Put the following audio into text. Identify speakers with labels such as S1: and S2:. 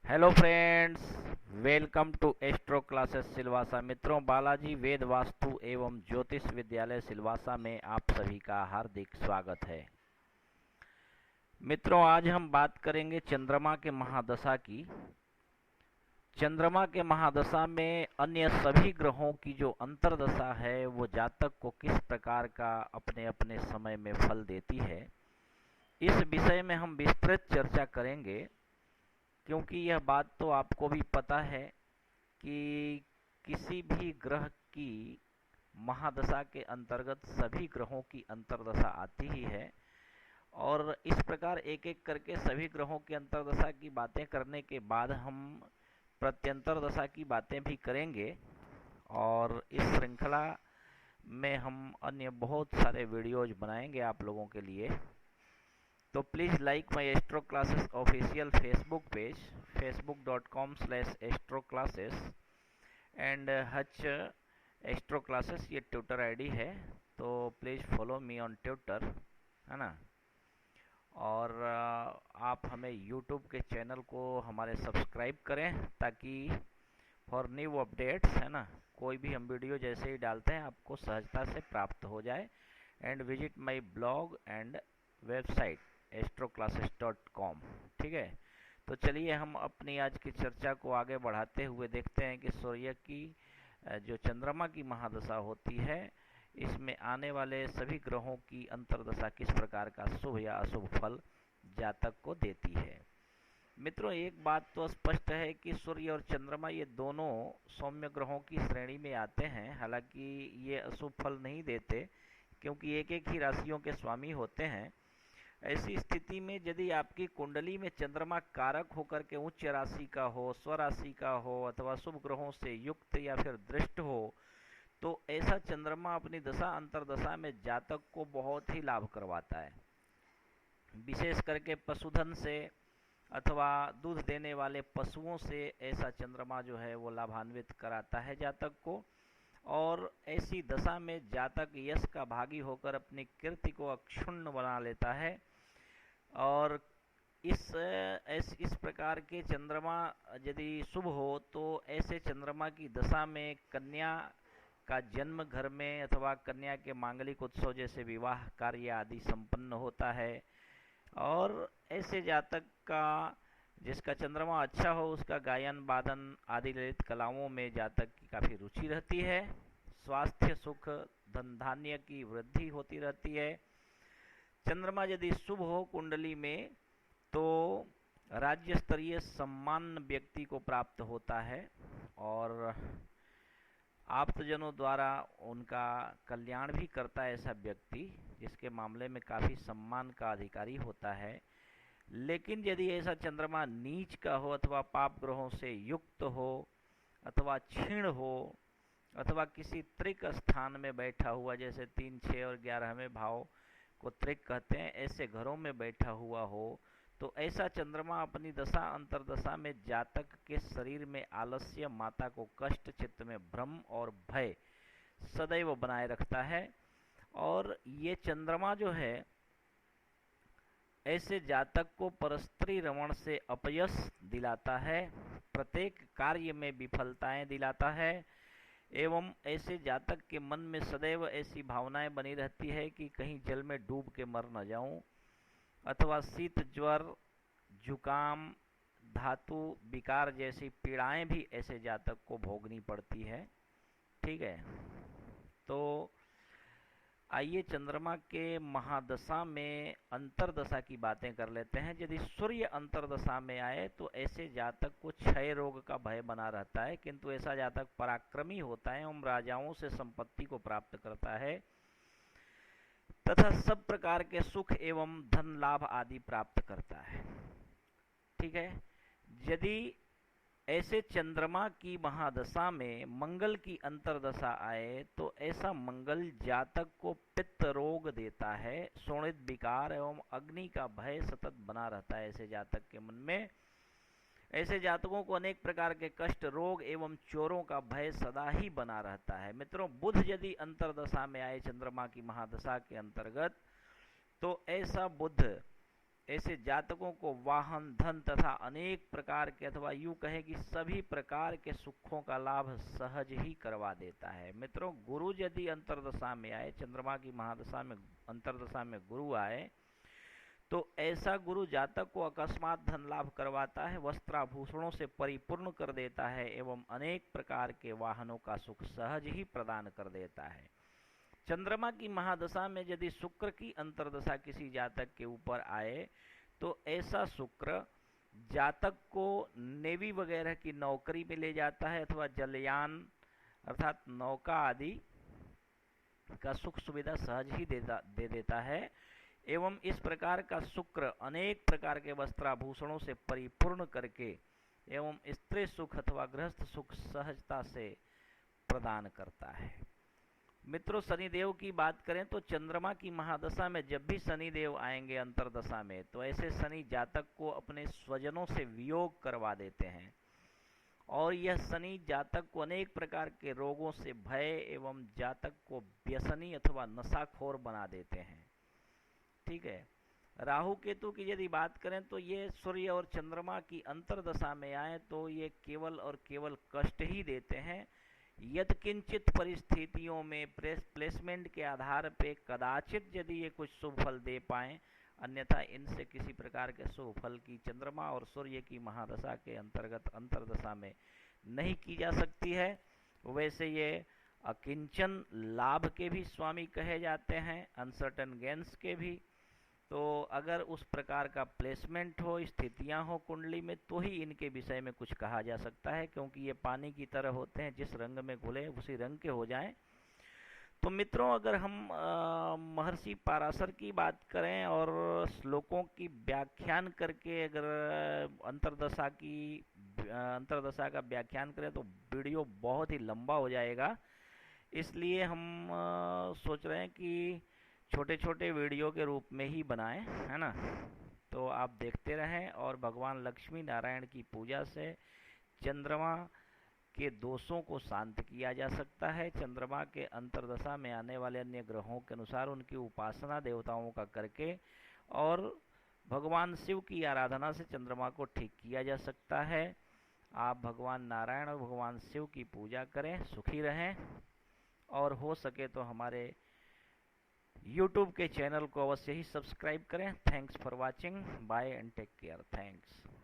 S1: Hello friends, welcome to astro classes Silvassa. मित्रों, बालाजी वेद वास्तु एवं ज्योतिष विद्यालय सिलवासा में आप सभी का हार्दिक स्वागत है। मित्रों, आज हम बात करेंगे चंद्रमा के महादशा की। चंद्रमा के महादशा में अन्य सभी ग्रहों की जो अंतर्दशा है वो जातक को किस प्रकार का अपने अपने समय में फल देती है, इस विषय में हम विस्तृत चर्चा करेंगे। क्योंकि यह बात तो आपको भी पता है कि किसी भी ग्रह की महादशा के अंतर्गत सभी ग्रहों की अंतर्दशा आती ही है, और इस प्रकार एक एक करके सभी ग्रहों की अंतर्दशा की बातें करने के बाद हम प्रत्यंतर दशा की बातें भी करेंगे। और इस श्रृंखला में हम अन्य बहुत सारे वीडियोज बनाएंगे आप लोगों के लिए। तो please like my Astro Classes official Facebook page facebook.com/एस्ट्रो क्लासेस एंड हच एस्ट्रो क्लासेस, ये ट्विटर आईडी है। तो please follow me on Twitter, है ना। और आप हमें यूट्यूब के चैनल को हमारे सब्सक्राइब करें ताकि फॉर न्यू अपडेट्स, है ना, कोई भी हम वीडियो जैसे ही डालते हैं आपको सहजता से प्राप्त हो जाए। And visit my blog and website astroclasses.com। ठीक है, तो चलिए हम अपनी आज की चर्चा को आगे बढ़ाते हुए देखते हैं कि सूर्य की जो चंद्रमा की महादशा होती है, इसमें आने वाले सभी ग्रहों की अंतर्दशा किस प्रकार का शुभ या अशुभ फल जातक को देती है। मित्रों, एक बात तो स्पष्ट है कि सूर्य और चंद्रमा ये दोनों सौम्य ग्रहों की श्रेणी में आते हैं। हालांकि ये अशुभ फल नहीं देते, क्योंकि एक एक ही राशियों के स्वामी होते हैं। ऐसी स्थिति में यदि आपकी कुंडली में चंद्रमा कारक होकर के उच्च राशि का हो, स्वराशि का हो, अथवा शुभ ग्रहों से युक्त या फिर दृष्ट हो, तो ऐसा चंद्रमा अपनी दशा अंतर्दशा में जातक को बहुत ही लाभ करवाता है। विशेष करके पशुधन से अथवा दूध देने वाले पशुओं से ऐसा चंद्रमा जो है वो लाभान्वित कराता है जातक को। और ऐसी दशा में जातक यश का भागी होकर अपनी कीर्ति को अक्षुण्ण बना लेता है। और इस प्रकार के चंद्रमा यदि शुभ हो तो ऐसे चंद्रमा की दशा में कन्या का जन्म घर में अथवा कन्या के मांगलिक उत्सव जैसे विवाह कार्य आदि संपन्न होता है। और ऐसे जातक का जिसका चंद्रमा अच्छा हो, उसका गायन वादन आदि ललित कलाओं में जातक की काफ़ी रुचि रहती है। स्वास्थ्य सुख धन धान्य की वृद्धि होती रहती है। चंद्रमा यदि शुभ हो कुंडली में तो राज्य स्तरीय सम्मान व्यक्ति को प्राप्त होता है, और आप्तजनों द्वारा उनका कल्याण भी करता है ऐसा व्यक्ति, जिसके मामले में काफ़ी सम्मान का अधिकारी होता है। लेकिन यदि ऐसा चंद्रमा नीच का हो, अथवा पाप ग्रहों से युक्त हो, अथवा क्षीण हो, अथवा किसी त्रिक स्थान में बैठा हुआ, जैसे 3, 6 और 11वें भाव को त्रिक कहते हैं, ऐसे घरों में बैठा हुआ हो, तो ऐसा चंद्रमा अपनी दशा अंतर्दशा में जातक के शरीर में आलस्य, माता को कष्ट, चित्त में भ्रम और भय सदैव बनाए रखता है। और ये चंद्रमा जो है ऐसे जातक को परस्त्री रमण से अपयश दिलाता है, प्रत्येक कार्य में विफलताएं दिलाता है, एवं ऐसे जातक के मन में सदैव ऐसी भावनाएं बनी रहती है कि कहीं जल में डूब के मर न जाऊं, अथवा शीत ज्वर जुकाम धातु विकार जैसी पीड़ाएं भी ऐसे जातक को भोगनी पड़ती है। ठीक है, तो आइए चंद्रमा के महादशा में अंतर्दशा की बातें कर लेते हैं। यदि सूर्य अंतर्दशा में आए तो ऐसे जातक को क्षय रोग का भय बना रहता है, किंतु ऐसा जातक पराक्रमी होता है एवं राजाओं से संपत्ति को प्राप्त करता है तथा सब प्रकार के सुख एवं धन लाभ आदि प्राप्त करता है। ठीक है, यदि ऐसे चंद्रमा की महादशा में मंगल की अंतर्दशा आए तो ऐसा मंगल जातक को पित्त रोग देता है, शोणित विकार एवं अग्नि का भय सतत बना रहता है ऐसे जातक के मन में। ऐसे जातकों को अनेक प्रकार के कष्ट, रोग एवं चोरों का भय सदा ही बना रहता है। मित्रों, बुध यदि अंतर्दशा में आए चंद्रमा की महादशा के अंतर्गत तो ऐसा बुध ऐसे जातकों को वाहन, धन तथा अनेक प्रकार के अथवा यूं कहें कि सभी प्रकार के सुखों का लाभ सहज ही करवा देता है। मित्रों, गुरु यदि अंतर्दशा में आए, चंद्रमा की महादशा में अंतर्दशा में गुरु आए, तो ऐसा गुरु जातक को अकस्मात धन लाभ करवाता है, वस्त्राभूषणों से परिपूर्ण कर देता है एवं अनेक प्रकार के वाहनों का सुख सहज ही प्रदान कर देता है। चंद्रमा की महादशा में यदि शुक्र की अंतर्दशा किसी जातक के ऊपर आए, तो ऐसा शुक्र जातक को नेवी वगैरह की नौकरी में ले जाता है अथवा जलयान अर्थात नौका आदि का सुख सुविधा सहज ही दे देता है एवं इस प्रकार का शुक्र अनेक प्रकार के वस्त्राभूषणों से परिपूर्ण करके एवं स्त्री सुख अथवा गृहस्थ सुख सहजता से प्रदान करता है। मित्रों, शनिदेव की बात करें तो चंद्रमा की महादशा में जब भी शनिदेव आएंगे अंतर्दशा में, तो ऐसे शनि जातक को अपने स्वजनों से वियोग करवा देते हैं और यह शनि जातक को अनेक प्रकार के रोगों से भय एवं जातक को व्यसनी अथवा नशाखोर बना देते हैं। ठीक है। राहु केतु की यदि बात करें तो ये सूर्य और चंद्रमा की अंतर्दशा में आए तो ये केवल और केवल कष्ट ही देते हैं। यत्किंचित परिस्थितियों में प्लेसमेंट के आधार पे कदाचित यदि ये कुछ शुभ फल दे पाएं, अन्यथा इनसे किसी प्रकार के शुभ फल की चंद्रमा और सूर्य की महादशा के अंतर्गत अंतर्दशा में नहीं की जा सकती है। वैसे ये अकिंचन लाभ के भी स्वामी कहे जाते हैं, अनसर्टन गेन्स के भी। तो अगर उस प्रकार का प्लेसमेंट हो, स्थितियां हो कुंडली में, तो ही इनके विषय में कुछ कहा जा सकता है, क्योंकि ये पानी की तरह होते हैं, जिस रंग में घुले उसी रंग के हो जाएं। तो मित्रों, अगर हम महर्षि पाराशर की बात करें और श्लोकों की व्याख्यान करके अगर अंतर्दशा का व्याख्यान करें तो वीडियो बहुत ही लंबा हो जाएगा। इसलिए हम सोच रहे हैं कि छोटे छोटे वीडियो के रूप में ही बनाएं, है ना। तो आप देखते रहें और भगवान लक्ष्मी नारायण की पूजा से चंद्रमा के दोषों को शांत किया जा सकता है। चंद्रमा के अंतर्दशा में आने वाले अन्य ग्रहों के अनुसार उनकी उपासना देवताओं का करके और भगवान शिव की आराधना से चंद्रमा को ठीक किया जा सकता है। आप भगवान नारायण और भगवान शिव की पूजा करें, सुखी रहें और हो सके तो हमारे YouTube के चैनल को अवश्य ही सब्सक्राइब करें। Thanks for watching, bye and take care. Thanks.